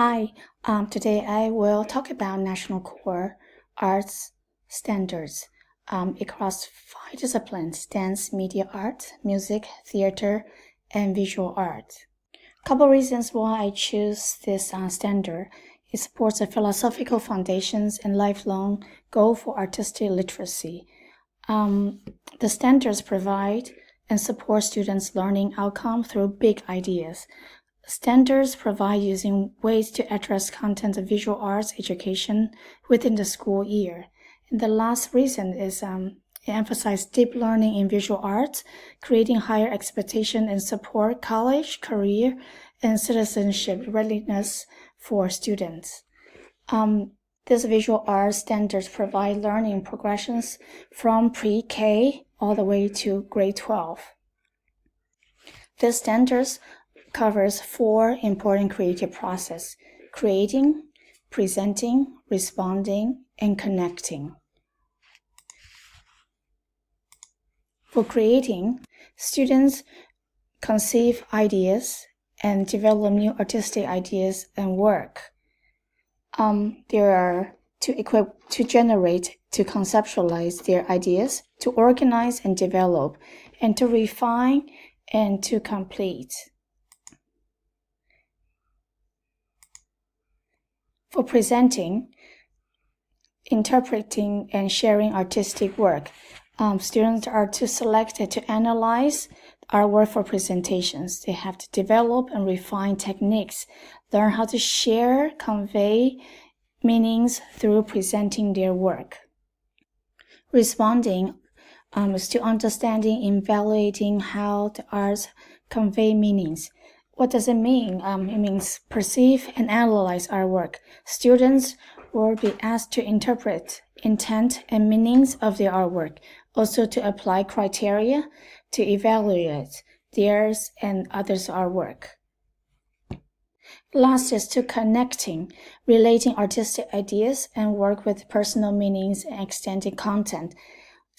Hi, today I will talk about National Core Arts Standards across 5 disciplines: dance, media art, music, theater, and visual art. Couple reasons why I choose this standard. It supports the philosophical foundations and lifelong goal for artistic literacy. The standards provide and support students' learning outcome through big ideas. Standards provide using ways to address content of visual arts education within the school year. And the last reason is it emphasizes deep learning in visual arts, creating higher expectation and support college, career, and citizenship readiness for students. These visual arts standards provide learning progressions from pre-K all the way to grade 12. These standards covers 4 important creative processes: creating, presenting, responding, and connecting. For creating, students conceive ideas and develop new artistic ideas and work. They are to equip, to generate, to conceptualize their ideas, to organize and develop, and to refine and to complete. For presenting, interpreting, and sharing artistic work, students are to select and to analyze artwork for presentations. They have to develop and refine techniques, learn how to share, convey meanings through presenting their work. Responding is to understanding, evaluating how the arts convey meanings. What does it mean? It means perceive and analyze our work. Students will be asked to interpret intent and meanings of their artwork, also to apply criteria to evaluate theirs and others' artwork. Last is to connecting, relating artistic ideas and work with personal meanings and extended content.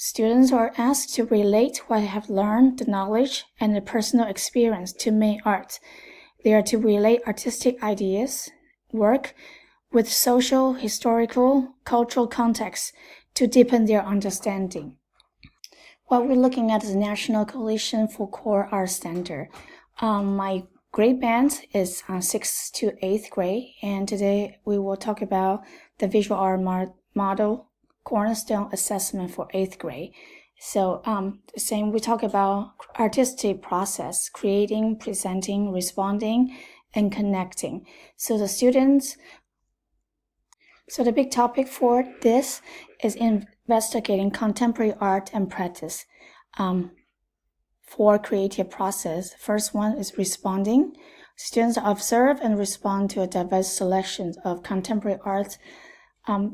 Students are asked to relate what they have learned, the knowledge, and the personal experience to make art. They are to relate artistic ideas, work, with social, historical, cultural context to deepen their understanding. What we're looking at is the National Coalition for Core Art Standard. My grade band is 6th to 8th grade, and today we will talk about the visual art model cornerstone assessment for 8th grade. So we talk about artistic process: creating, presenting, responding, and connecting. So the big topic for this is investigating contemporary art and practice. For creative process, first one is responding. Students observe and respond to a diverse selection of contemporary art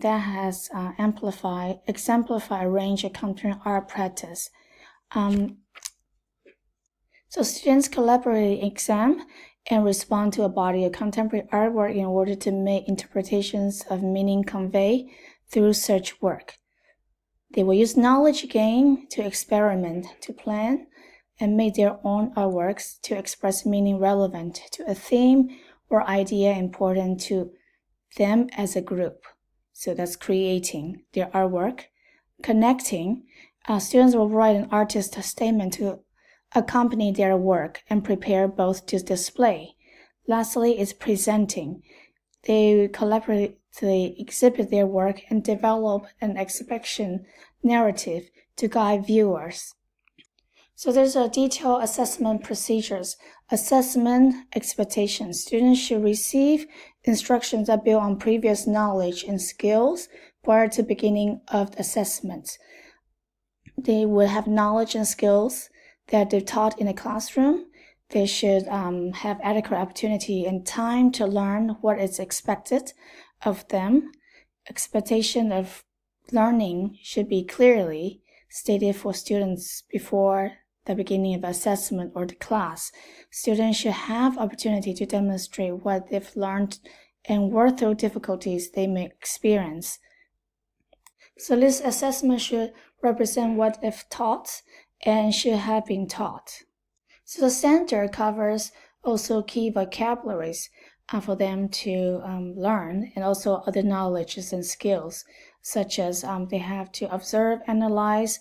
that has exemplify a range of contemporary art practice. So students collaborate, examine, and respond to a body of contemporary artwork in order to make interpretations of meaning convey through such work. They will use knowledge gained to experiment, to plan, and make their own artworks to express meaning relevant to a theme or idea important to them as a group. So that's creating their artwork. Connecting, students will write an artist statement to accompany their work and prepare both to display. Lastly is presenting. They collaboratively exhibit their work and develop an exhibition narrative to guide viewers. So there's a detailed assessment procedures. Assessment expectations. Students should receive instructions that build on previous knowledge and skills prior to beginning of the assessment. They will have knowledge and skills that they're taught in a classroom. They should have adequate opportunity and time to learn what is expected of them. Expectation of learning should be clearly stated for students before the beginning of the assessment or the class. Students should have opportunity to demonstrate what they've learned and work through difficulties they may experience. So this assessment should represent what they've taught and should have been taught. So the standard covers also key vocabularies. for them to learn, and also other knowledges and skills, such as they have to observe, analyze,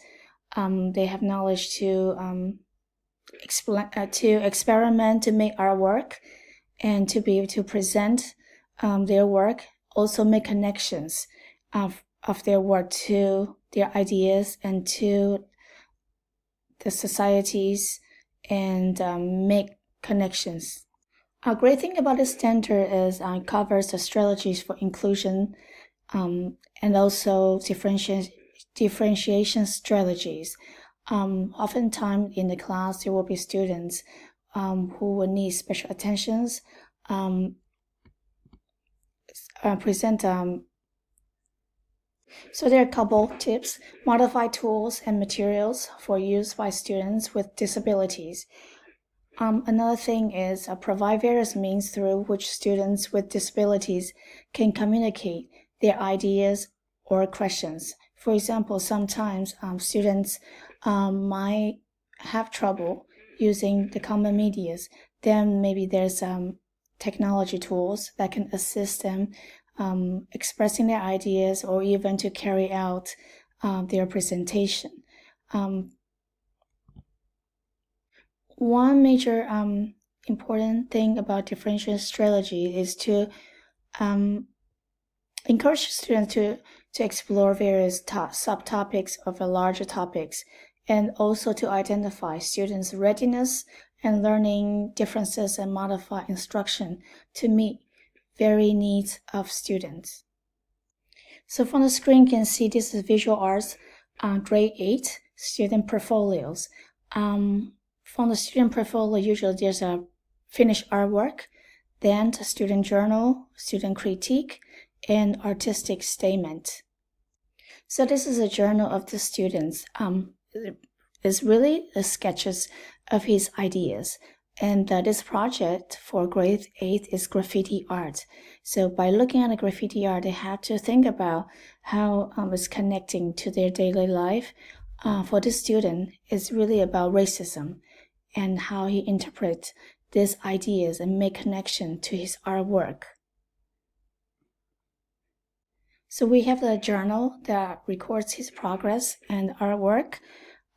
they have knowledge to experiment, to make artwork, and to be able to present their work, also make connections of their work to their ideas and to the societies, and make connections. A great thing about this center is it covers the strategies for inclusion and also differentiation strategies. Oftentimes in the class, there will be students who will need special attentions, present. So there are a couple tips: modify tools and materials for use by students with disabilities. Another thing is provide various means through which students with disabilities can communicate their ideas or questions. For example, sometimes students might have trouble using the common medias. Then maybe there's technology tools that can assist them expressing their ideas, or even to carry out their presentation. One major important thing about differentiation strategy is to encourage students to explore various subtopics of the larger topics, and also to identify students' readiness and learning differences and modify instruction to meet varied needs of students. So from the screen, you can see this is visual arts grade 8 student portfolios. From the student portfolio, usually there's a finished artwork, then the student journal, student critique, and artistic statement. So this is a journal of the students. It's really the sketches of his ideas. And this project for grade 8 is graffiti art. So by looking at the graffiti art, they have to think about how it's connecting to their daily life. For this student, it's really about racism and how he interprets these ideas and make connection to his artwork. So we have the journal that records his progress and artwork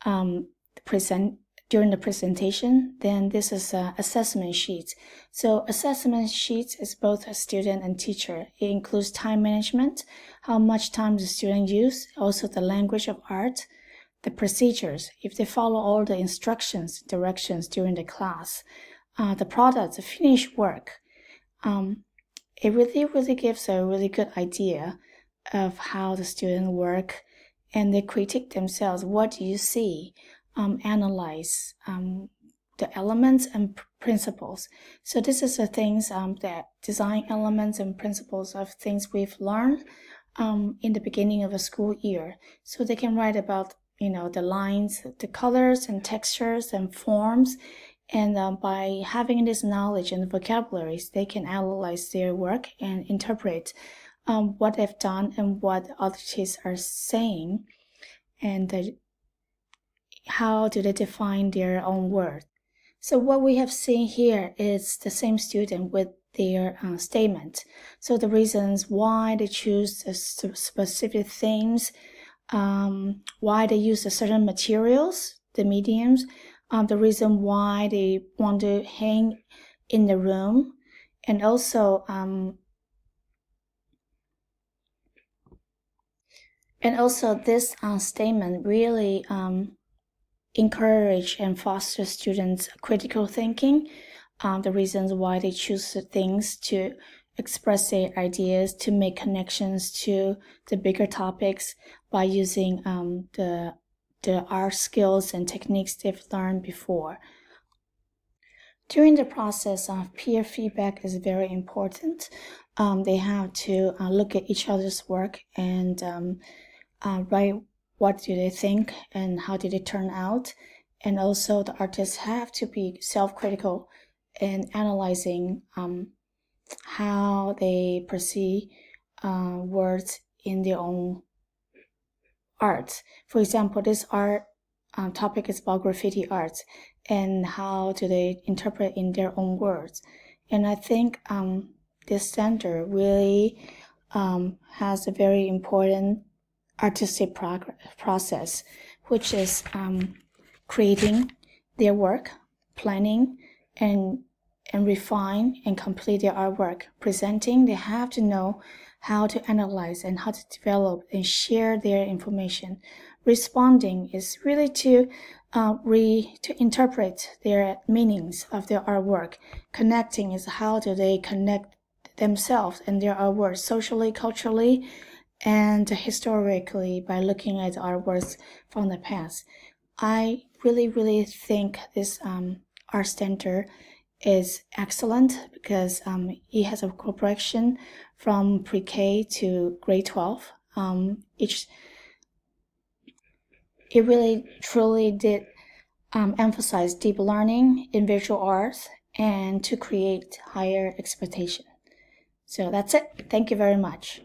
during the presentation. Then this is an assessment sheet. So assessment sheet is both a student and teacher. It includes time management, how much time the student use, also the language of art, the procedures, if they follow all the instructions, directions during the class, the product, the finished work. It really gives a really good idea of how the students work, and they critique themselves. What do you see? Analyze the elements and principles. So this is the things that design elements and principles of things we've learned in the beginning of a school year. So they can write about the lines, the colors and textures and forms, and by having this knowledge and vocabularies, they can analyze their work and interpret what they've done and what others are saying, and how do they define their own word. So what we have seen here is the same student with their statement. So the reasons why they choose specific themes, why they use a certain materials, the mediums, the reason why they want to hang in the room, and also this statement really encourage and foster students' critical thinking, the reasons why they choose things to express their ideas, to make connections to the bigger topics by using the art skills and techniques they've learned before. During the process of peer feedback is very important. They have to look at each other's work and write what do they think and how did it turn out. And also the artists have to be self-critical in analyzing how they perceive words in their own art. For example, this art topic is about graffiti art, and how do they interpret in their own words. And I think this center really has a very important artistic process, which is creating their work, planning, and refine and complete their artwork. Presenting, they have to know how to analyze and how to develop and share their information. Responding is really to interpret their meanings of their artwork. Connecting is how do they connect themselves and their artwork socially, culturally, and historically by looking at artworks from the past. I really think this art center is excellent because it has a cooperation from pre-K to grade 12. It really truly did emphasize deep learning in visual arts and to create higher expectation. So that's it. Thank you very much.